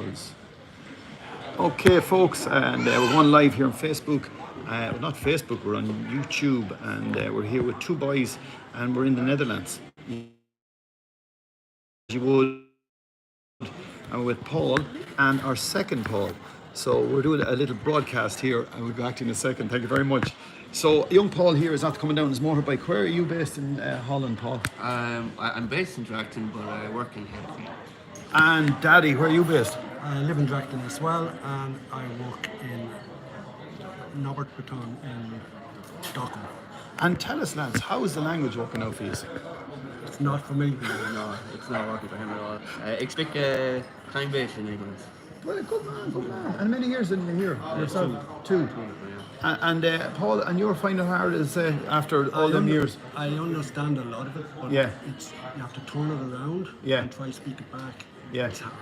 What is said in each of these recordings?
Balls. Okay, folks, and we're going live here on Facebook. Well, not Facebook, we're on YouTube, and we're here with two boys, and we're in the Netherlands. You would, and with Paul and our second Paul. So we're doing a little broadcast here, and we'll go back to you in a second. Thank you very much. So young Paul here is not coming down his motorbike. Where are you based in Holland, Paul? I'm based in Dracton, but I work in Henry. And Daddy, where are you based? I live in Dracton as well, and I work in Norbert Baton in Dolan. And tell us, lads, how is the language working out for you? It's not for me. No, it's not working for him at all. Ik spreek klein beetje Nederlands. Well, good man, good man. And many years in here yourself? Two. And Paul, and you're finding it hard as after all them years? I understand a lot of it, but Yeah. you have to turn it around and try to speak it back. Yeah. It's hard.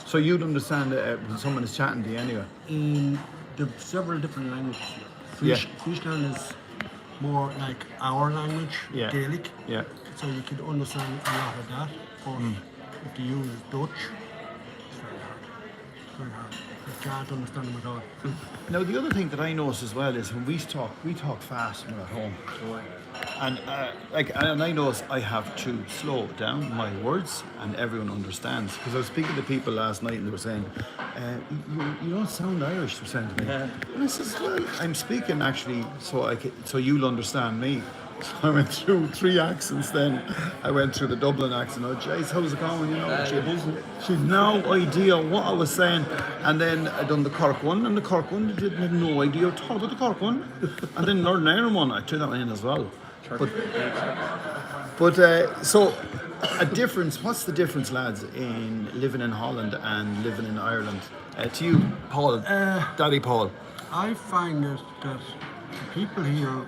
So you'd understand when someone is chatting to you anyway? In the several different languages. Friesland is more like our language, Gaelic. Yeah. So you could understand a lot of that. But if you use Dutch, it's very hard. Very hard. You can't understand them at all. Now the other thing that I notice as well is when we talk fast when we're at home. And and I notice I have to slow down my words, and everyone understands. Because I was speaking to people last night, and they were saying, "You don't sound Irish," they were saying to me. And I says, "Well, I'm speaking actually, so you'll understand me." So I went through 3 accents. Then I went through the Dublin accent. Oh, jeez, how's it going? You know, she'd no idea what I was saying. And then I done the Cork one, and the Cork one didn't have no idea at all about the Cork one. And then Northern Ireland one, I threw that one in as well. But so a difference. What's the difference, lads, in living in Holland and living in Ireland? To you, Paul, Daddy Paul. I find that the people here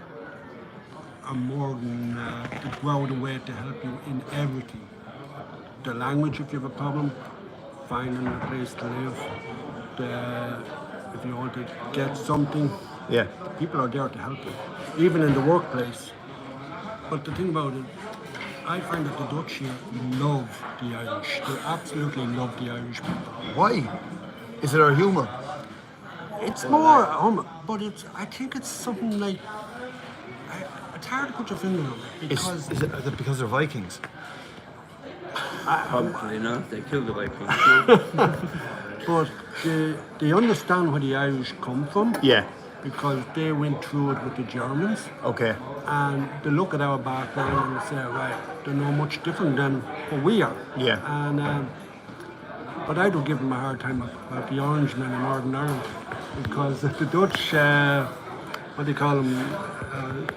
are more than to go out of the way to help you in everything. The language, if you have a problem, finding a place to live. If you want to get something, people are there to help you, even in the workplace. But the thing about it, I find that the Dutch here love the Irish. They absolutely love the Irish people. Why? Is it our humour? It's more, but I think it's something like, it's hard to put your finger on it because... Is it because they're Vikings? Probably not. They killed the Vikings. But they understand where the Irish come from. Yeah. Because they went through it with the Germans. Okay. And they look at our background and they say, right, they're not much different than what we are. Yeah. And but I do give them a hard time about the Orange men in Northern Ireland, because the Dutch, what do you call him,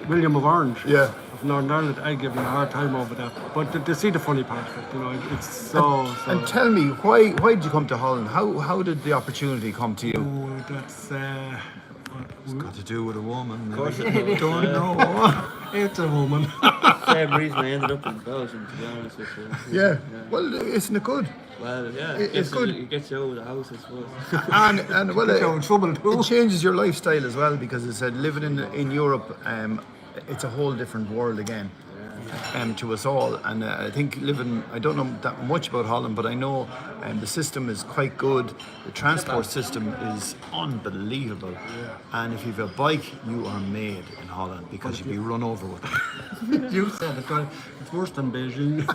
William of Orange. Yeah. Of Northern Ireland, I give them a hard time over that. But they see the funny part of it, you know. It's so. And tell me, why did you come to Holland? How did the opportunity come to you? Oh, that's. It's got to do with a woman. Of course Don't know. It's a woman. Same reason I ended up in Belgium, to be honest with you. Yeah. Well, isn't it good? Well, yeah. It's good. It gets you out of the house, I suppose. And well, You're in trouble too. it changes your lifestyle as well, because it said living in Europe, it's a whole different world again. To us all, and I think I don't know that much about Holland, but I know the system is quite good. The transport system is unbelievable, and if you have a bike, you are made in Holland, because you'd be run over with it. You said it, it's worse than Beijing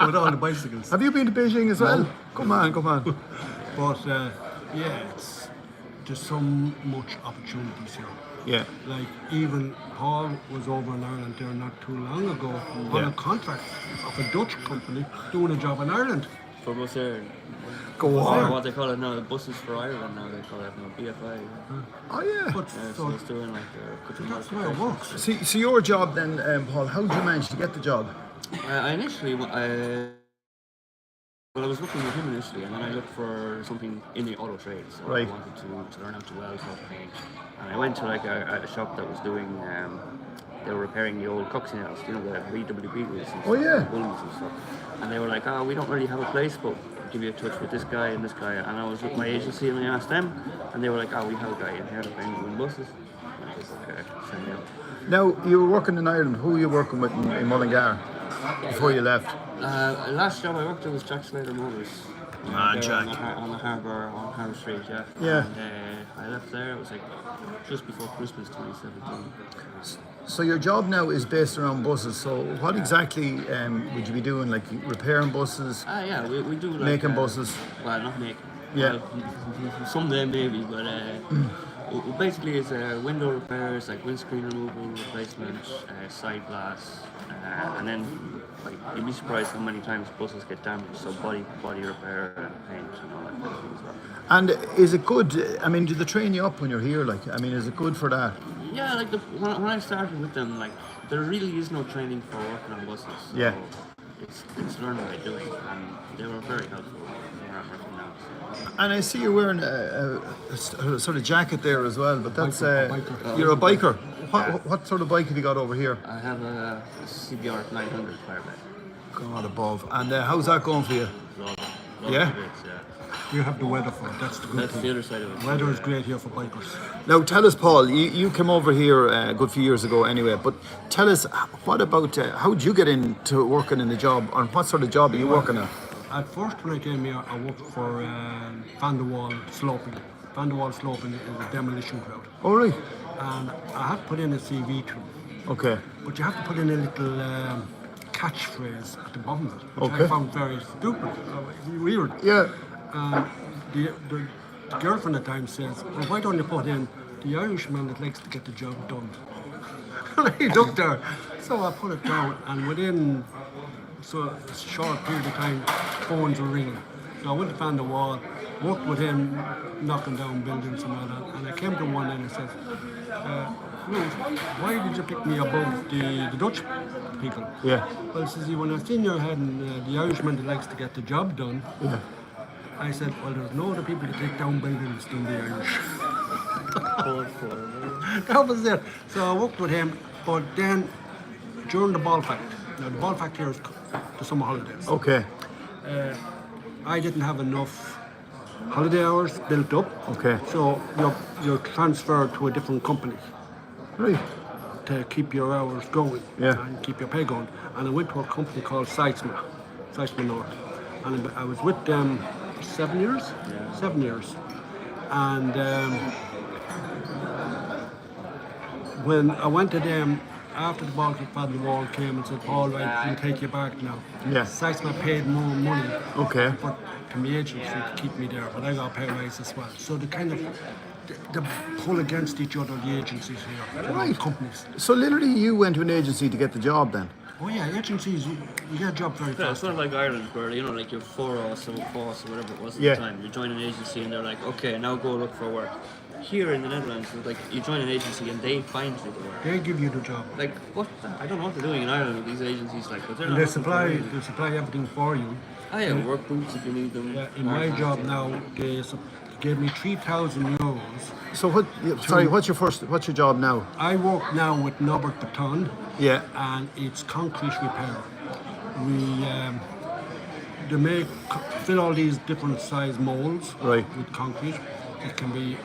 with all the bicycles. Have you been to Beijing as well? Come on. But it's just so much opportunities here. Yeah. Like even Paul was over in Ireland there not too long ago on a contract of a Dutch company doing a job in Ireland. For bus there. Go on. What they call it now, buses for Ireland now, they call it now, BFI. Oh yeah. But So it's doing like that's the way it works. So your job then, Paul, how did you manage to get the job? I initially, well, I was looking with him initially, and then I looked for something in the auto trade. So Right. I wanted to learn how to weld, how to paint. And I went to like a shop that was doing, they were repairing the old coccinelles, you know, the VWB wheels and Oh, yeah. bullies and stuff. And they were like, we don't really have a place, but I'll give you a touch with this guy and this guy. And I was with my agency and I asked them, and they were like, we have a guy in here that paints doing buses. And I was like, okay, send me out. Now, you were working in Ireland. Who were you working with in Mullingar before you left? Last job I worked at was Jack Slater Motors. Ah, there Jack. on the harbour, on Harbour Street, yeah. Yeah. And I left there, it was like just before Christmas 2017. So your job now is based around buses. So what exactly would you be doing? Like repairing buses, Yeah, we do like... making buses? Well, not making. Yeah. Well, someday maybe, but basically it's window repairs, like windscreen removal, replacement, side glass, and then like you'd be surprised how many times buses get damaged. So body repair and paint and all that kind of thing as well. And is it good? I mean, do they train you up when you're here? Like, I mean, is it good for that? Yeah, like when I started with them, like there really is no training for working on buses. So Yeah. It's learning by doing, and they were very helpful where I'm working now. So. And I see you're wearing a sort of jacket there as well. But that's Biker. you're a biker. What sort of bike have you got over here? I have a CBR 900 Firebird. God above. And how's that going for you? Love Yeah? it, yeah. You have the weather for it. That's the good That's thing. the other side of it. Weather is great here for bikers. Now tell us, Paul. You came over here a good few years ago, anyway. But tell us, what about how did you get into working in the job, and what sort of job are you working at? At first, when I came here, I worked for Van der Wall Sloping. Van der Wall Sloping is a demolition crowd. All right. And I had to put in a CV to them. Okay. But you have to put in a little catchphrase at the bottom of it, which Okay. I found very stupid, weird. Yeah. And the girlfriend at the time says, well, why don't you put in the Irishman that likes to get the job done? And I looked there. So I put it down, and within a short period of time, phones were ringing. So I went to Van der Wall, worked with him, knocking down buildings and all that. And I came to one and I said, Ruth, why did you pick me above the Dutch people? Yeah. Well, he says, when I seen your head and the Irishman that likes to get the job done, Yeah. I said, well, there's no other people to take down buildings than the Irish. That was it. So I worked with him, but then during the ball fact, now the ball fact here is the summer holidays. Okay. I didn't have enough holiday hours built up. Okay. So you're transferred to a different company Right. to keep your hours going, Yeah. and keep your pay going. And I went to a company called Seitzma North. And I was with them 7 years? Yeah. 7 years. And when I went to them, after the Baltic Van der Wall came and said, Paul, right, we'll take you back now. Yeah. Seitzma paid more money Okay. to my agency to keep me there, but I got pay rise as well. So they kind of they pull against each other, the agencies here, the Right. companies. So literally, you went to an agency to get the job then. Oh yeah, agencies, you get a job very Yeah, it's fast. sort of like Ireland, where you know, like you're 4 us or whatever it was at Yeah. the time. You join an agency and they're like, okay, now go look for work. Here in the Netherlands, it's like you join an agency and they find you the work. They give you the job. Like what? I don't know what they're doing in Ireland with these agencies. Like, but they're And not they looking for supply anything. everything for you. Oh yeah, work boots if you need them. Yeah, in my job now, they gave me €3,000. So what? Sorry, what's your job now? I work now with Norbert Baton, Yeah. and it's concrete repair. They fill all these different size molds Right. with concrete. It can be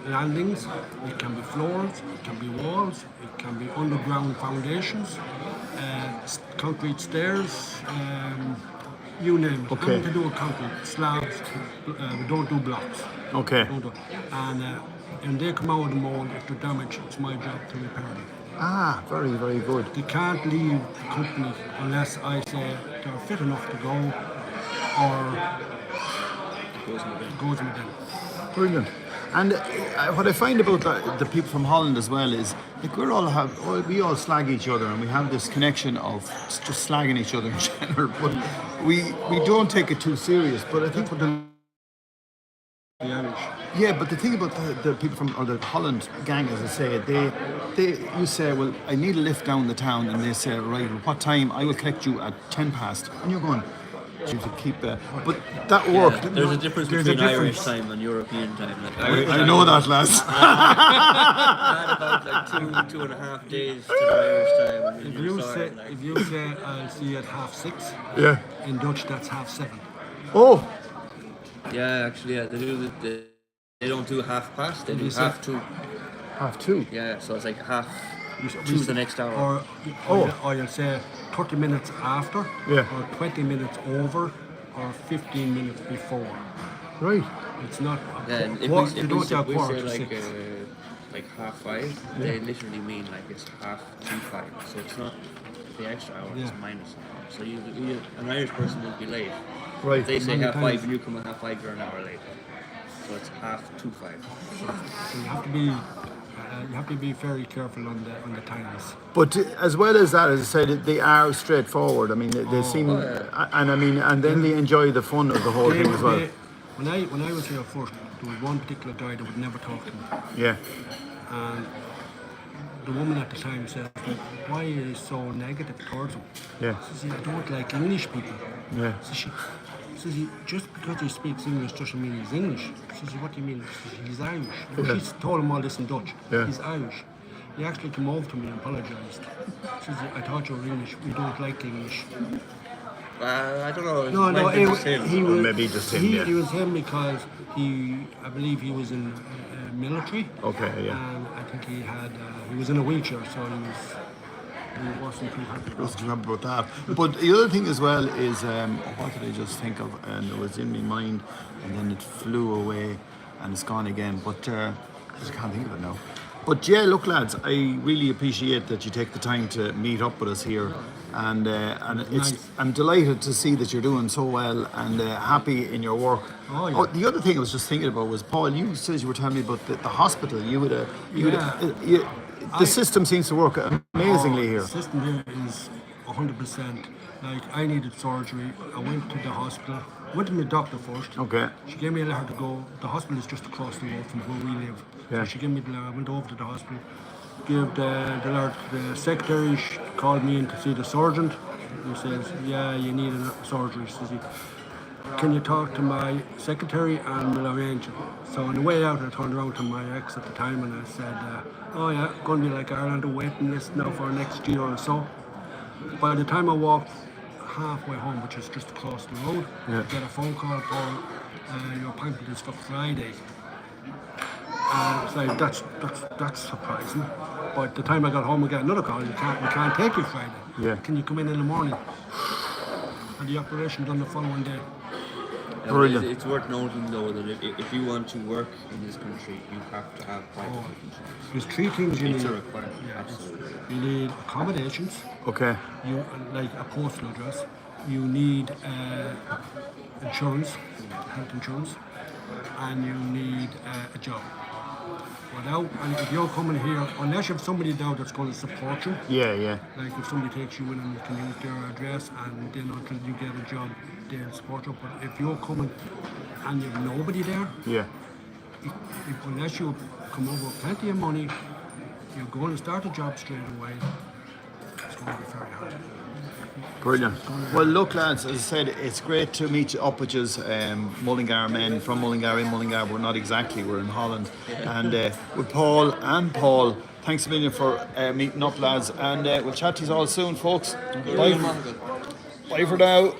landings, it can be floors, it can be walls, it can be underground foundations, concrete stairs, you name it. Okay. Anything to do with concrete, slabs, we don't do blocks. Okay. Don't do. And they come out of the mold if they're damaged, it's my job to repair them. Ah, very, very good. They can't leave the company unless I say they're fit enough to go or goes with them. Brilliant. And what I find about the people from Holland as well is, like, we all slag each other, and we have this connection of just slagging each other in general. But we don't take it too serious. But I think what The Irish. yeah, but the thing about the people from, or the Holland gang, as I say, you say, well, I need a lift down the town, and they say, right, well, what time? I will collect you at 10 past, and you're going, to keep but that worked. There's a difference There's a between Irish difference. time and European time. Like, I know that, lads. I had about like 2.5 days to the Irish time. And If then you sorry, say, like, if you say I'll see you at 6:30, Yeah. in Dutch that's 7:30. Oh, yeah, actually, yeah, they don't do 1/2 they do You say- 1/2. 2:30. Yeah, so it's like half. We Choose the next hour. Or you'll say 30 minutes after, Yeah. or 20 minutes over, or 15 minutes before. Right. It's not. Yeah, and if What- we, they if we, don't say, have we quarter say to like 6. like 5:30, they literally mean like it's 5:25. So it's not the extra hour, it's Yeah. minus an hour. So an Irish person would be late. Right. If they say Many 5:30 times. and you come at 5:30, you're an hour late. So it's 5:25. So you have to be very careful on the times. But as well as that, as I said, they are straightforward. I mean, they seem, and I mean, and then they enjoy the fun of the whole thing as well. When I was here first, there was one particular guy that would never talk to me, Yeah. and the woman at the time said, "Why are you so negative towards him?" Yeah. She says, "I don't like English people." Yeah. Says he, just because he speaks English doesn't mean he's English. Says he, what do you mean? Says he's Irish. Yeah. She told him all this in Dutch. Yeah. He's Irish. He actually came over to me and apologised. Says I thought you were English. We don't like English. I don't know. No, no, might be just him. he was Maybe just him, yeah. He was him because I believe he was in military. Okay. Yeah. And I think he was in a wheelchair, so he wasn't too happy. Just remember about that. But the other thing as well is, what did I just think of? And it was in my mind, and then it flew away, and it's gone again. But I just can't think of it now. But yeah, look, lads, I really appreciate that you take the time to meet up with us here, and I'm delighted to see that you're doing so well and happy in your work. Oh, yeah. The other thing I was just thinking about was, Paul, you said you were telling me about the hospital. The system seems to work amazingly here. The system here is 100%. Like, I needed surgery. I went to the hospital. Went to my doctor first. Okay. She gave me a letter to go. The hospital is just across the road from where we live. Yeah. So she gave me the letter. I went over to the hospital. Gave the letter to the secretary. She called me in to see the surgeon. He says, yeah, you need a surgery. Says he, can you talk to my secretary and we'll arrange it. So on the way out, I turned around to my ex at the time and I said, oh yeah, going to be like Ireland, a waiting list now for next year or so. By the time I walked halfway home, which is just across the road, I get a phone call, Paul, your appointment is for Friday. And it's like, that's surprising. But the time I got home, I got another call, we can't take you Friday. Yeah. Can you come in the morning? And the operation done the following day. Brilliant. It's worth noting though that if you want to work in this country, you have to have private health insurance. There's 3 things you It's need. a requirement. Yeah, Absolutely. you need accommodations, Okay. you like a postal address, you need insurance, health insurance, and you need a job. And if you're coming here, unless you have somebody now that's going to support you, Yeah. like if somebody takes you in and can use their address, and then until you get a job, they'll support you. But if you're coming and you have nobody there, Yeah. unless you come over with plenty of money, you're going to start a job straight away. It's going to be very hard. Brilliant. Well, look, lads, as I said, it's great to meet up with you, Mullingar men from Mullingar in Mullingar. We're not exactly, we're in Holland. And with Paul and Paul, thanks a million for meeting up, lads. And we'll chat to you all soon, folks. Bye for now.